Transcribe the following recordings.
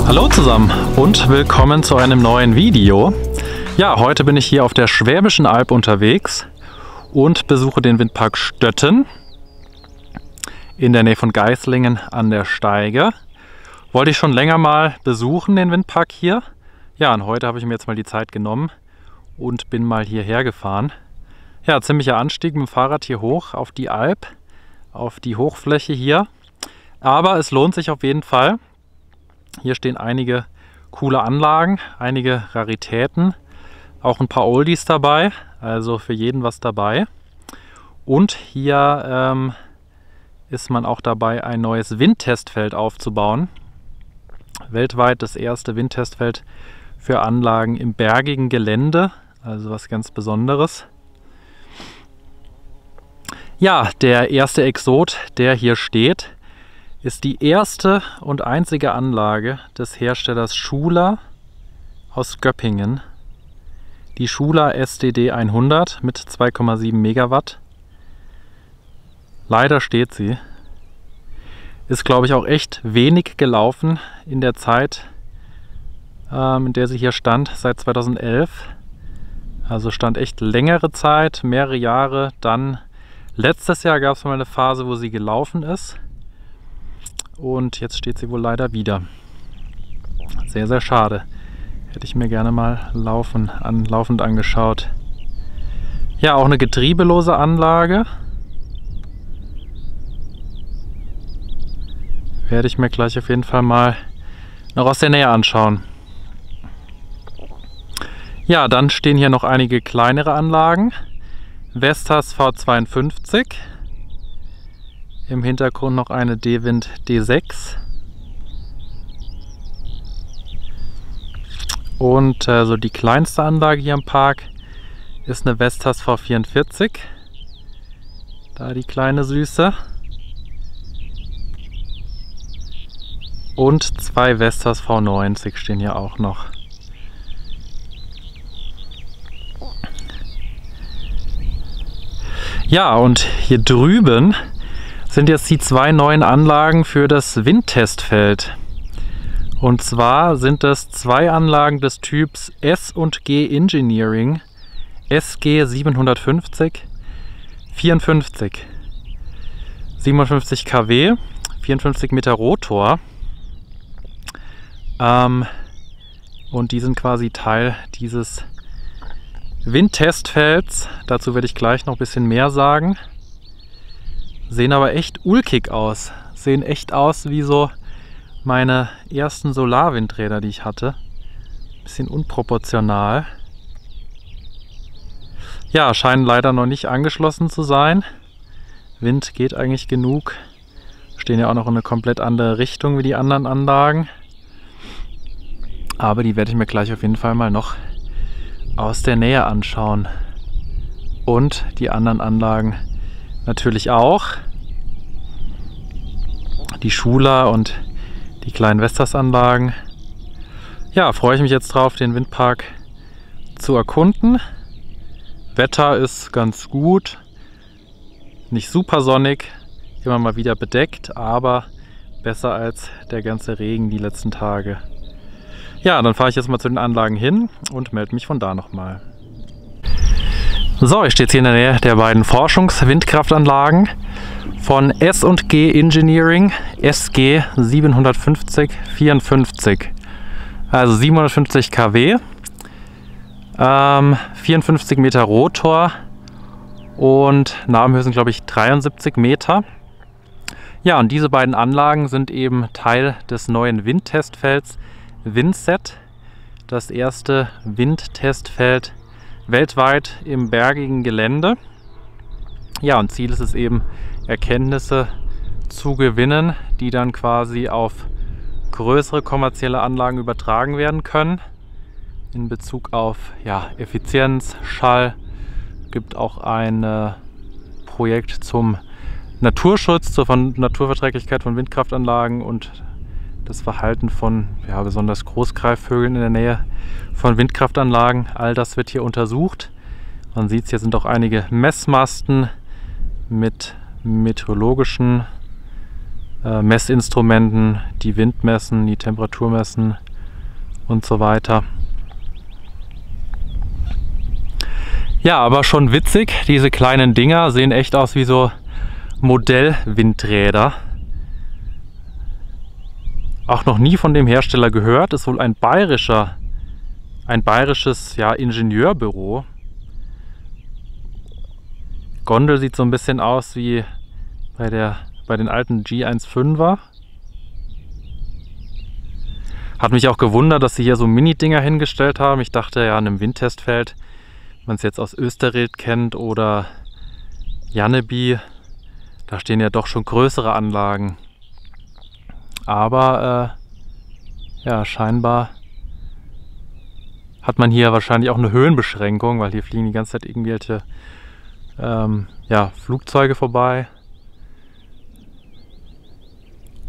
Hallo zusammen und willkommen zu einem neuen Video. Ja, heute bin ich hier auf der Schwäbischen Alb unterwegs und besuche den Windpark Stötten in der Nähe von Geislingen an der Steige. Wollte ich schon länger mal besuchen, den Windpark hier. Ja, und heute habe ich mir jetzt mal die Zeit genommen und bin mal hierher gefahren. Ja, ziemlicher Anstieg mit dem Fahrrad hier hoch auf die Alb, auf die Hochfläche hier. Aber es lohnt sich auf jeden Fall. Hier stehen einige coole Anlagen, einige Raritäten, auch ein paar Oldies dabei, also für jeden was dabei. Und hier ist man auch dabei, ein neues Windtestfeld aufzubauen. Weltweit das erste Windtestfeld für Anlagen im bergigen Gelände, also was ganz Besonderes. Ja, der erste Exot, der hier steht, ist die erste und einzige Anlage des Herstellers Schuler aus Göppingen. Die Schuler STD 100 mit 2,7 Megawatt. Leider steht sie. Ist, glaube ich, auch echt wenig gelaufen in der Zeit, in der sie hier stand, seit 2011. Also stand echt längere Zeit, mehrere Jahre. Dann letztes Jahr gab es mal eine Phase, wo sie gelaufen ist. Und jetzt steht sie wohl leider wieder. Sehr, sehr schade. Hätte ich mir gerne mal laufend angeschaut. Ja, auch eine getriebelose Anlage. Werde ich mir gleich auf jeden Fall mal noch aus der Nähe anschauen. Ja, dann stehen hier noch einige kleinere Anlagen. Vestas V52. Im Hintergrund noch eine D-Wind D6. Und so die kleinste Anlage hier im Park ist eine Vestas V44. Da die kleine Süße. Und zwei Vestas V90 stehen hier auch noch. Ja, und hier drüben sind jetzt die zwei neuen Anlagen für das Windtestfeld. Und zwar sind das zwei Anlagen des Typs S&G Engineering SG 750 54. 57 kW, 54 Meter Rotor. Und die sind quasi Teil dieses Windtestfelds. Dazu werde ich gleich noch ein bisschen mehr sagen. Sehen aber echt ulkig aus. Sehen echt aus wie so meine ersten Solarwindräder, die ich hatte. Bisschen unproportional. Ja, scheinen leider noch nicht angeschlossen zu sein. Wind geht eigentlich genug. Stehen ja auch noch in eine komplett andere Richtung wie die anderen Anlagen. Aber die werde ich mir gleich auf jeden Fall mal noch aus der Nähe anschauen. Und die anderen Anlagen natürlich auch. Die Schuler und die kleinen Vestas-Anlagen. Ja, freue ich mich jetzt drauf, den Windpark zu erkunden. Wetter ist ganz gut. Nicht super sonnig, immer mal wieder bedeckt, aber besser als der ganze Regen die letzten Tage. Ja, dann fahre ich jetzt mal zu den Anlagen hin und melde mich von da nochmal. So, ich stehe jetzt hier in der Nähe der beiden Forschungs-Windkraftanlagen von S&G Engineering SG 750 54. Also 750 kW, 54 Meter Rotor und Namenhöhe sind, glaube ich, 73 Meter. Ja, und diese beiden Anlagen sind eben Teil des neuen Windtestfelds Windset. Das erste Windtestfeld weltweit im bergigen Gelände. Ja, und Ziel ist es eben, Erkenntnisse zu gewinnen, die dann quasi auf größere kommerzielle Anlagen übertragen werden können. In Bezug auf Effizienz, Schall. Gibt auch ein Projekt zum Naturschutz, zur Naturverträglichkeit von Windkraftanlagen und das Verhalten von besonders Großgreifvögeln in der Nähe von Windkraftanlagen. All das wird hier untersucht. Man sieht, hier sind auch einige Messmasten mit meteorologischen Messinstrumenten, die Wind messen, die Temperatur messen und so weiter. Ja, aber schon witzig, diese kleinen Dinger sehen echt aus wie so Modellwindräder. Auch noch nie von dem Hersteller gehört, ist wohl ein bayerisches Ingenieurbüro. Gondel sieht so ein bisschen aus wie bei den alten G1.5er. Hat mich auch gewundert, dass sie hier so Mini-Dinger hingestellt haben. Ich dachte ja, an einem Windtestfeld, wenn man es jetzt aus Österreich kennt oder Janneby, da stehen ja doch schon größere Anlagen. Aber ja, scheinbar hat man hier wahrscheinlich auch eine Höhenbeschränkung, weil hier fliegen die ganze Zeit irgendwelche Flugzeuge vorbei.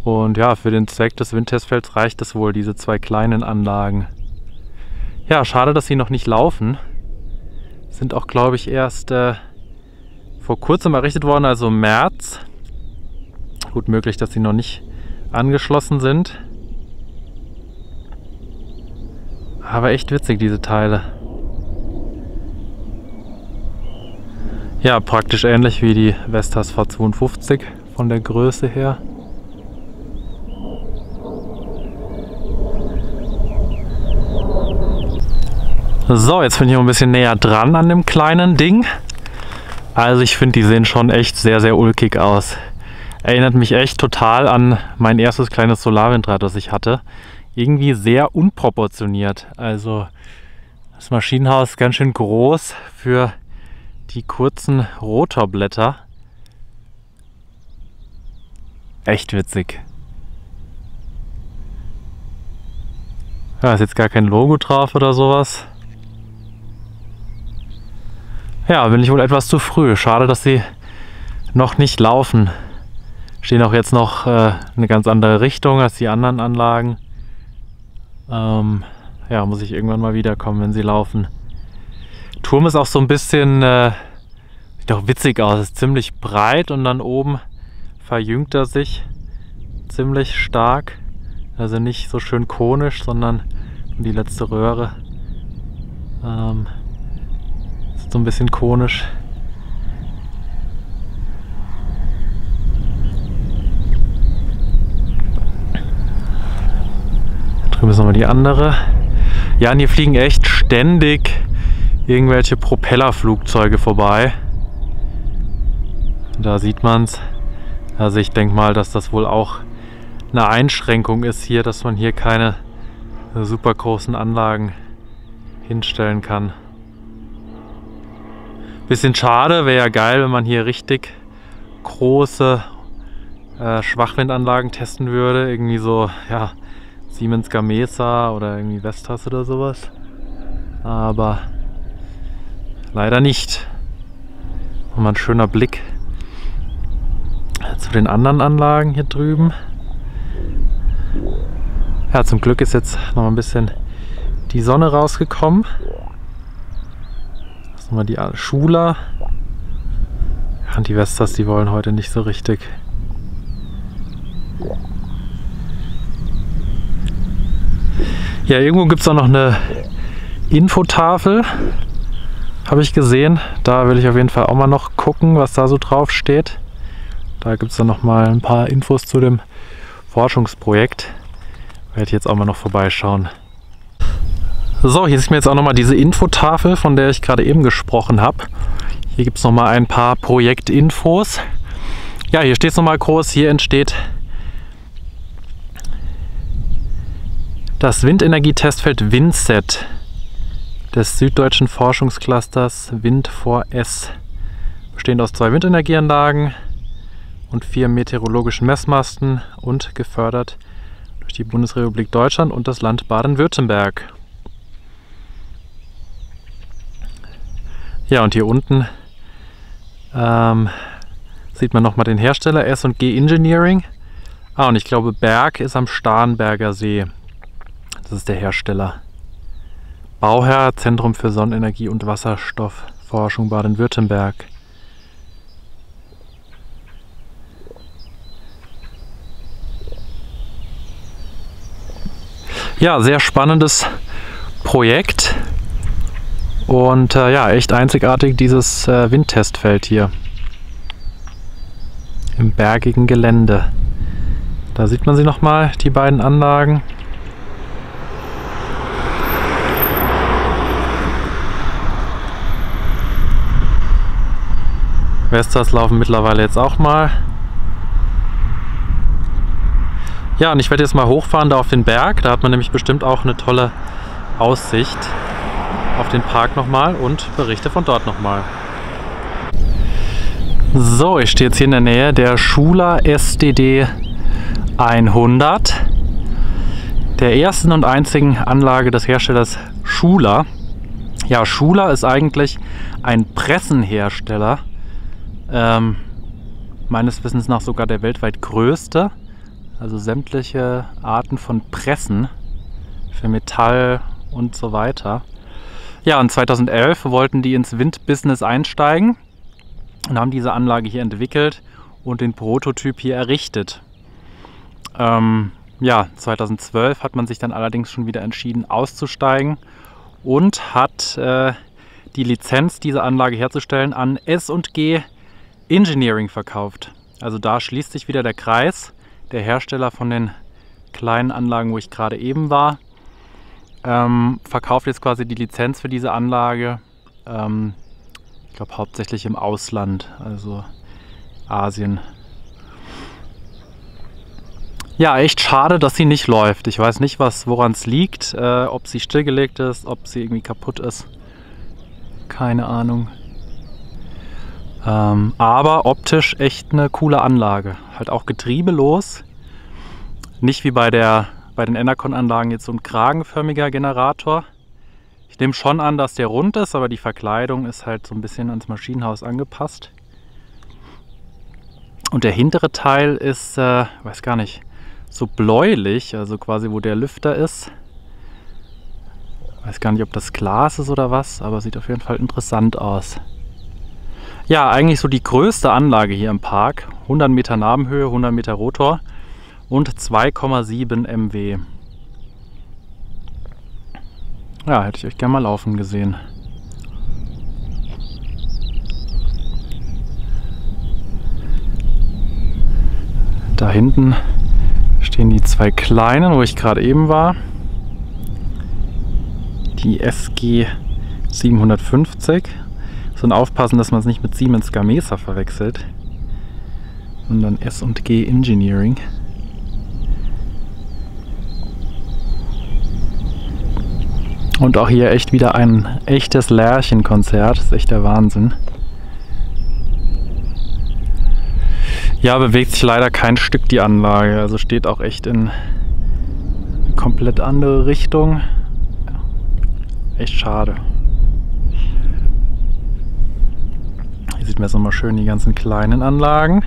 Und ja, für den Zweck des Windtestfelds reicht es wohl, diese zwei kleinen Anlagen. Ja, schade, dass sie noch nicht laufen. Sind auch, glaube ich, erst vor kurzem errichtet worden, also im März. Gut möglich, dass sie noch nicht angeschlossen sind. Aber echt witzig, diese Teile. Ja, praktisch ähnlich wie die Vestas V52 von der Größe her. So, jetzt bin ich noch ein bisschen näher dran an dem kleinen Ding. Also ich finde, die sehen schon echt sehr, sehr ulkig aus. Erinnert mich echt total an mein erstes kleines Solarwindrad, das ich hatte. Irgendwie sehr unproportioniert. Also das Maschinenhaus ist ganz schön groß für die kurzen Rotorblätter. Echt witzig. Ja, ist jetzt gar kein Logo drauf oder sowas. Ja, bin ich wohl etwas zu früh. Schade, dass sie noch nicht laufen. Stehen auch jetzt noch eine ganz andere Richtung als die anderen Anlagen. Ja, muss ich irgendwann mal wiederkommen, wenn sie laufen. Turm ist auch so ein bisschen, sieht doch witzig aus, ist ziemlich breit und dann oben verjüngt er sich ziemlich stark. Also nicht so schön konisch, sondern die letzte Röhre ist so ein bisschen konisch. Da drüben ist nochmal die andere. Ja, und hier fliegen echt ständig irgendwelche Propellerflugzeuge vorbei. Da sieht man es. Also ich denke mal, dass das wohl auch eine Einschränkung ist hier, dass man hier keine super großen Anlagen hinstellen kann. Bisschen schade, wäre ja geil, wenn man hier richtig große Schwachwindanlagen testen würde. Irgendwie so, ja, Siemens Gamesa oder irgendwie Vestas oder sowas. Aber leider nicht. Nochmal ein schöner Blick zu den anderen Anlagen hier drüben. Ja, zum Glück ist jetzt noch ein bisschen die Sonne rausgekommen. Das ist nochmal die Schuler. Ja, und die Vestas, die wollen heute nicht so richtig. Ja, irgendwo gibt es auch noch eine Infotafel, habe ich gesehen. Da will ich auf jeden Fall auch mal noch gucken, was da so drauf steht. Da gibt es dann noch mal ein paar Infos zu dem Forschungsprojekt. Werde ich jetzt auch mal noch vorbeischauen. So, hier ist mir jetzt auch noch mal diese Infotafel, von der ich gerade eben gesprochen habe. Hier gibt es noch mal ein paar Projektinfos. Ja, hier steht es noch mal groß. Hier entsteht das Windenergietestfeld WindSat des süddeutschen Forschungsclusters Wind4S, bestehend aus 2 Windenergieanlagen und 4 meteorologischen Messmasten und gefördert durch die Bundesrepublik Deutschland und das Land Baden-Württemberg. Ja, und hier unten sieht man nochmal den Hersteller S&G Engineering. Und ich glaube, Berg ist am Starnberger See. Das ist der Hersteller. Bauherr, Zentrum für Sonnenenergie und Wasserstoffforschung Baden-Württemberg. Ja, sehr spannendes Projekt und ja, echt einzigartig dieses Windtestfeld hier im bergigen Gelände. Da sieht man sie nochmal, die beiden Anlagen. Vestas laufen mittlerweile jetzt auch mal. Ja, und ich werde jetzt mal hochfahren da auf den Berg. Da hat man nämlich bestimmt auch eine tolle Aussicht auf den Park nochmal und berichte von dort nochmal. So, ich stehe jetzt hier in der Nähe der Schuler SDD 100, der ersten und einzigen Anlage des Herstellers Schuler. Ja, Schuler ist eigentlich ein Pressenhersteller, meines Wissens nach sogar der weltweit größte. Also sämtliche Arten von Pressen für Metall und so weiter. Ja, und 2011 wollten die ins Windbusiness einsteigen und haben diese Anlage hier entwickelt und den Prototyp hier errichtet. Ja, 2012 hat man sich dann allerdings schon wieder entschieden auszusteigen und hat die Lizenz, diese Anlage herzustellen, an S&G Engineering verkauft. Also da schließt sich wieder der Kreis. Der Hersteller von den kleinen Anlagen, wo ich gerade eben war, verkauft jetzt quasi die Lizenz für diese Anlage, ich glaube hauptsächlich im Ausland, also Asien. Ja, echt schade, dass sie nicht läuft. Ich weiß nicht, woran es liegt, ob sie stillgelegt ist, ob sie irgendwie kaputt ist. Keine Ahnung. Aber optisch echt eine coole Anlage. Halt auch getriebelos. Nicht wie bei den Enercon-Anlagen jetzt so ein kragenförmiger Generator. Ich nehme schon an, dass der rund ist, aber die Verkleidung ist halt so ein bisschen ans Maschinenhaus angepasst. Und der hintere Teil ist, weiß gar nicht, so bläulich, also quasi wo der Lüfter ist. Weiß gar nicht, ob das Glas ist oder was, aber sieht auf jeden Fall interessant aus. Ja, eigentlich so die größte Anlage hier im Park. 100 Meter Nabenhöhe, 100 Meter Rotor und 2,7 MW. Ja, hätte ich euch gerne mal laufen gesehen. Da hinten stehen die zwei kleinen, wo ich gerade eben war. Die SG 750. Und aufpassen, dass man es nicht mit Siemens Gamesa verwechselt, sondern S&G Engineering. Und auch hier echt wieder ein echtes Lärchenkonzert, das ist echt der Wahnsinn. Ja, bewegt sich leider kein Stück die Anlage, also steht auch echt in eine komplett andere Richtung. Echt schade. Hier sieht man jetzt nochmal schön die ganzen kleinen Anlagen.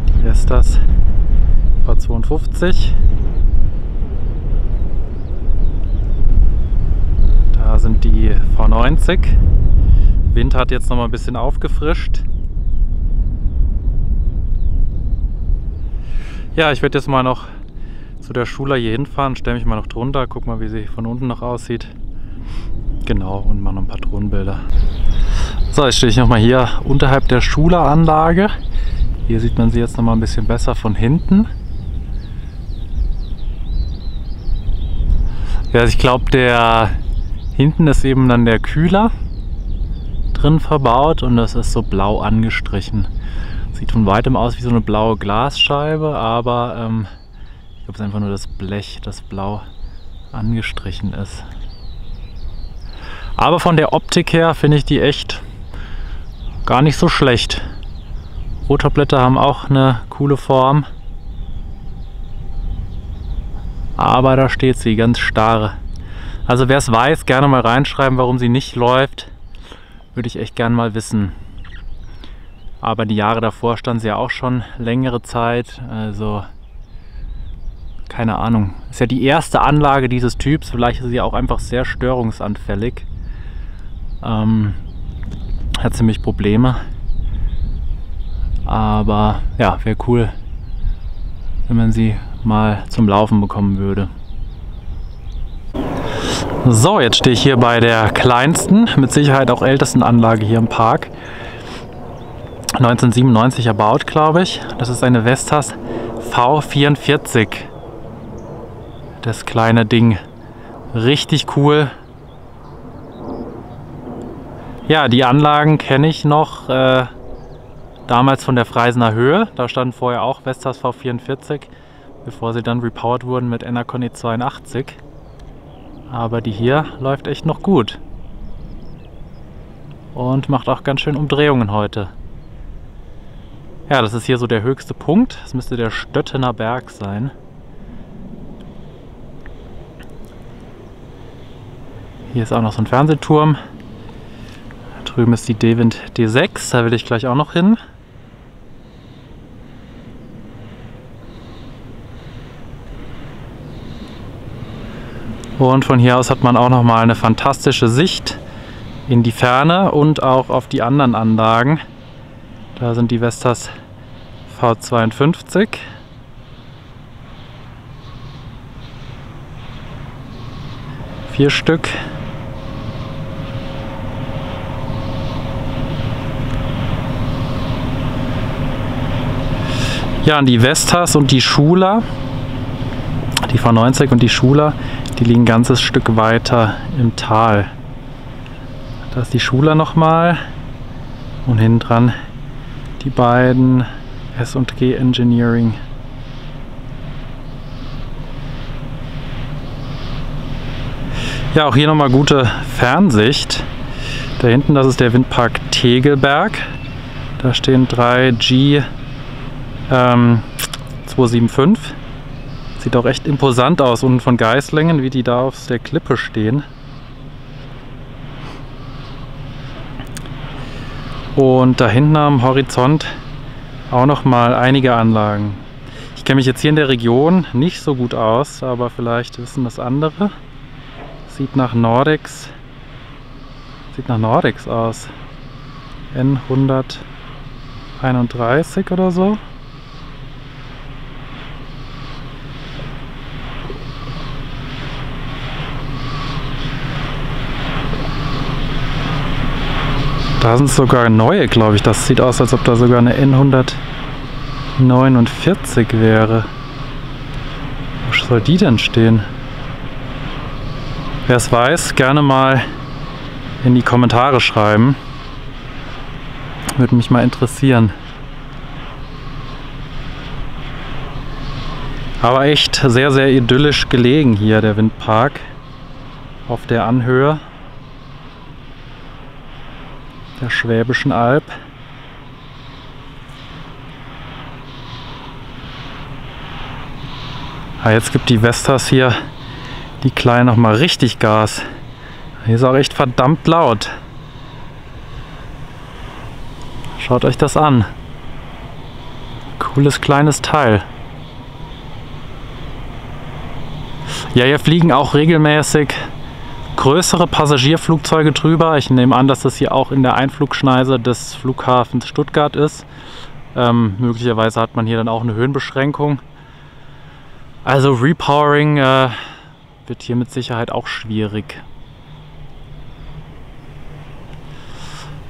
Die Vestas V52. Da sind die V90. Wind hat jetzt nochmal ein bisschen aufgefrischt. Ja, ich werde jetzt mal noch zu der Schuler hier hinfahren, stelle mich mal noch drunter, guck mal, wie sie von unten noch aussieht. Genau, und mache noch ein paar Drohnenbilder. So, jetzt stehe ich nochmal hier unterhalb der Schuler-Anlage. Hier sieht man sie jetzt nochmal ein bisschen besser von hinten. Ja, ich glaube, der hinten ist eben dann der Kühler drin verbaut und das ist so blau angestrichen. Sieht von weitem aus wie so eine blaue Glasscheibe, aber ich glaube, es ist einfach nur das Blech, das blau angestrichen ist. Aber von der Optik her finde ich die echt gar nicht so schlecht. Rotorblätter haben auch eine coole Form. Aber da steht sie, ganz starr. Also wer es weiß, gerne mal reinschreiben, warum sie nicht läuft. Würde ich echt gerne mal wissen. Aber die Jahre davor stand sie ja auch schon längere Zeit. Also keine Ahnung. Ist ja die erste Anlage dieses Typs. Vielleicht ist sie auch einfach sehr störungsanfällig. Hat ziemlich Probleme. Aber ja, wäre cool, wenn man sie mal zum Laufen bekommen würde. So, jetzt stehe ich hier bei der kleinsten, mit Sicherheit auch ältesten Anlage hier im Park. 1997 erbaut, glaube ich. Das ist eine Vestas V44. Das kleine Ding. Richtig cool. Ja, die Anlagen kenne ich noch damals von der Freisener Höhe. Da standen vorher auch Vestas V44, bevor sie dann repowered wurden mit Enercon E82. Aber die hier läuft echt noch gut. Und macht auch ganz schön Umdrehungen heute. Ja, das ist hier so der höchste Punkt. Das müsste der Stöttener Berg sein. Hier ist auch noch so ein Fernsehturm. Da drüben ist die D-Wind D6, da will ich gleich auch noch hin. Und von hier aus hat man auch noch mal eine fantastische Sicht in die Ferne und auch auf die anderen Anlagen. Da sind die Vestas V52. Vier Stück. Ja, und die Vestas und die Schula, die V90 und die Schula, die liegen ein ganzes Stück weiter im Tal. Da ist die Schula nochmal und hinten dran die beiden S&G Engineering. Ja, auch hier nochmal gute Fernsicht. Da hinten, das ist der Windpark Tegelberg. Da stehen 3 G 275. Sieht auch echt imposant aus, unten von Geislingen, wie die da auf der Klippe stehen. Und da hinten am Horizont auch noch mal einige Anlagen. Ich kenne mich jetzt hier in der Region nicht so gut aus, aber vielleicht wissen das andere. Sieht nach Nordex aus. N131 oder so. Da sind sogar neue, glaube ich. Das sieht aus, als ob da sogar eine N149 wäre. Wo soll die denn stehen? Wer es weiß, gerne mal in die Kommentare schreiben. Würde mich mal interessieren. Aber echt sehr, sehr idyllisch gelegen hier, der Windpark. Auf der Anhöhe der Schwäbischen Alb. Ah, jetzt gibt die Vestas hier, die Kleine, noch mal richtig Gas. Hier ist auch echt verdammt laut. Schaut euch das an. Cooles kleines Teil. Ja, hier fliegen auch regelmäßig größere Passagierflugzeuge drüber. Ich nehme an, dass das hier auch in der Einflugschneise des Flughafens Stuttgart ist. Möglicherweise hat man hier dann auch eine Höhenbeschränkung. Also Repowering wird hier mit Sicherheit auch schwierig.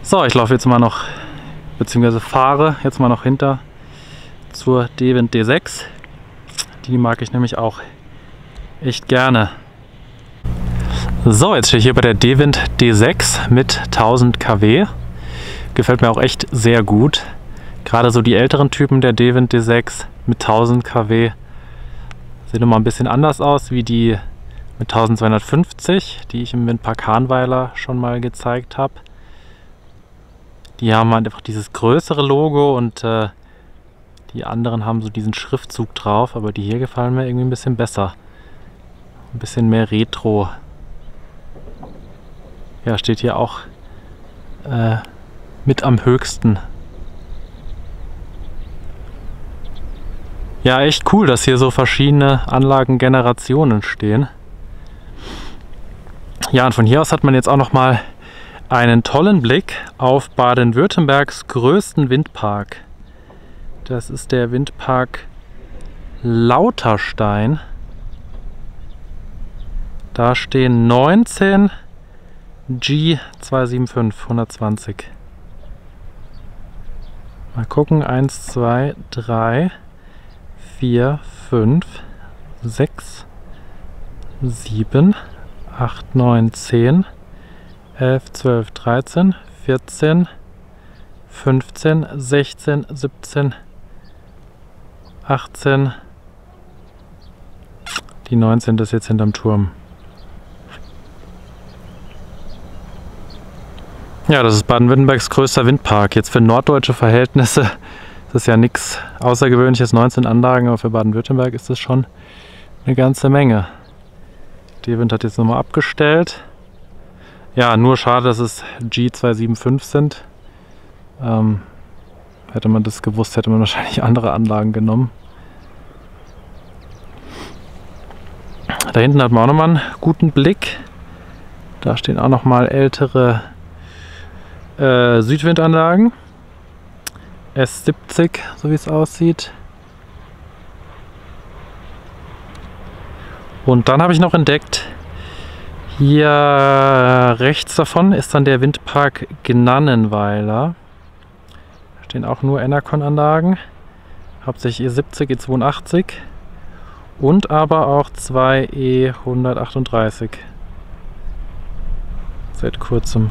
So, ich laufe jetzt mal noch, beziehungsweise fahre jetzt mal noch hinter zur D-Wind D6. Die mag ich nämlich auch echt gerne. So, jetzt stehe ich hier bei der D-Wind D6 mit 1000 kW. Gefällt mir auch echt sehr gut. Gerade so die älteren Typen der D-Wind D6 mit 1000 kW sehen immer ein bisschen anders aus wie die mit 1250, die ich im Windpark Hahnweiler schon mal gezeigt habe. Die haben halt einfach dieses größere Logo und die anderen haben so diesen Schriftzug drauf, aber die hier gefallen mir irgendwie ein bisschen besser. Ein bisschen mehr Retro. Ja, steht hier auch mit am höchsten. Ja, echt cool, dass hier so verschiedene Anlagengenerationen stehen. Ja, und von hier aus hat man jetzt auch noch mal einen tollen Blick auf Baden-Württembergs größten Windpark. Das ist der Windpark Lauterstein. Da stehen 19 G275 120. Mal gucken, 1, 2, 3, 4, 5, 6, 7, 8, 9, 10, 11, 12, 13, 14, 15, 16, 17, 18. Die 19 ist jetzt hinterm Turm. Ja, das ist Baden-Württembergs größter Windpark. Jetzt für norddeutsche Verhältnisse ist das ja nichts Außergewöhnliches, 19 Anlagen, aber für Baden-Württemberg ist das schon eine ganze Menge. Die Wind hat jetzt nochmal abgestellt. Ja, nur schade, dass es G275 sind. Hätte man das gewusst, hätte man wahrscheinlich andere Anlagen genommen. Da hinten hat man auch nochmal einen guten Blick. Da stehen auch nochmal ältere Südwindanlagen. S70, so wie es aussieht. Und dann habe ich noch entdeckt, hier rechts davon ist dann der Windpark Gnannenweiler. Da stehen auch nur Enercon-Anlagen, hauptsächlich E70, E82 und aber auch zwei E138 seit kurzem.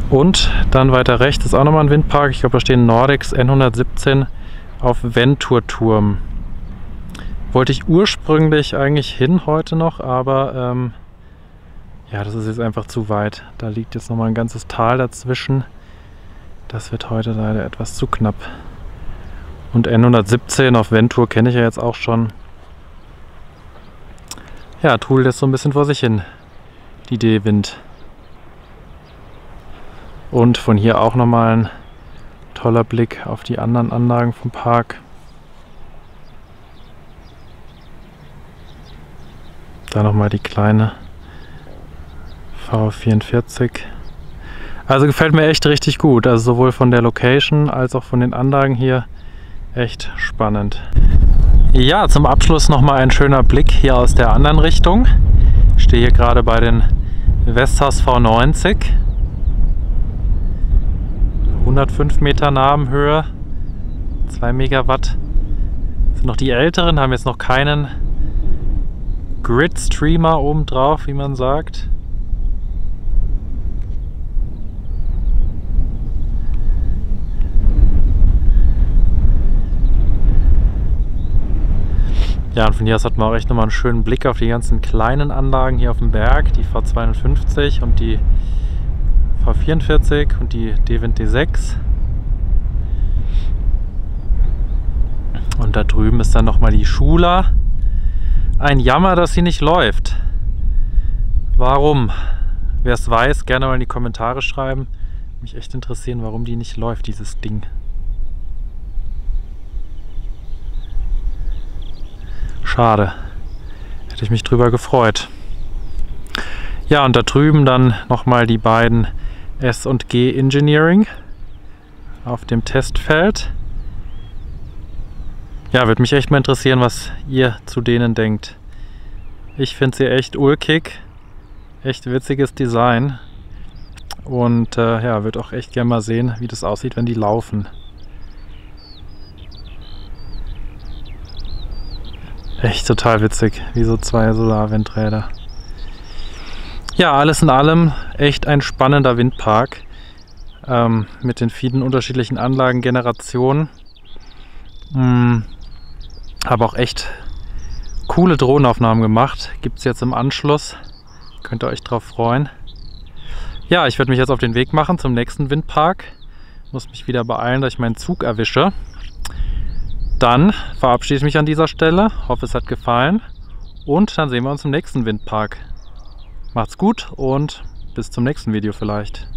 Und dann weiter rechts ist auch nochmal ein Windpark. Ich glaube, da stehen Nordex N117 auf Venturturm. Wollte ich ursprünglich eigentlich hin heute noch, aber ja, das ist jetzt einfach zu weit. Da liegt jetzt nochmal ein ganzes Tal dazwischen. Das wird heute leider etwas zu knapp. Und N117 auf Ventur kenne ich ja jetzt auch schon. Ja, trudelt jetzt so ein bisschen vor sich hin, die D-Wind. Und von hier auch nochmal ein toller Blick auf die anderen Anlagen vom Park. Da nochmal die kleine V44. Also gefällt mir echt richtig gut. Also sowohl von der Location als auch von den Anlagen hier echt spannend. Ja, zum Abschluss nochmal ein schöner Blick hier aus der anderen Richtung. Ich stehe hier gerade bei den Vestas V90. 105 Meter Nabenhöhe, 2 Megawatt. Das sind noch die älteren, haben jetzt noch keinen Grid-Streamer oben drauf, wie man sagt. Ja, und von hier aus hat man auch echt nochmal einen schönen Blick auf die ganzen kleinen Anlagen hier auf dem Berg, die V250 und die V44 und die D-Wind D6. Und da drüben ist dann nochmal die Schula. Ein Jammer, dass sie nicht läuft. Warum? Wer es weiß, gerne mal in die Kommentare schreiben. Mich echt interessieren, warum die nicht läuft, dieses Ding. Schade. Hätte ich mich drüber gefreut. Ja, und da drüben dann nochmal die beiden S&G Engineering auf dem Testfeld. Ja, würde mich echt mal interessieren, was ihr zu denen denkt. Ich finde sie echt ulkig, echt witziges Design und ja, würde auch echt gerne mal sehen, wie das aussieht, wenn die laufen. Echt total witzig, wie so zwei Solarwindräder. Ja, alles in allem echt ein spannender Windpark mit den vielen unterschiedlichen Anlagengenerationen. Habe auch echt coole Drohnenaufnahmen gemacht. Gibt es jetzt im Anschluss. Könnt ihr euch drauf freuen. Ja, ich werde mich jetzt auf den Weg machen zum nächsten Windpark. Muss mich wieder beeilen, dass ich meinen Zug erwische. Dann verabschiede ich mich an dieser Stelle. Hoffe, es hat gefallen. Und dann sehen wir uns im nächsten Windpark. Macht's gut und bis zum nächsten Video vielleicht.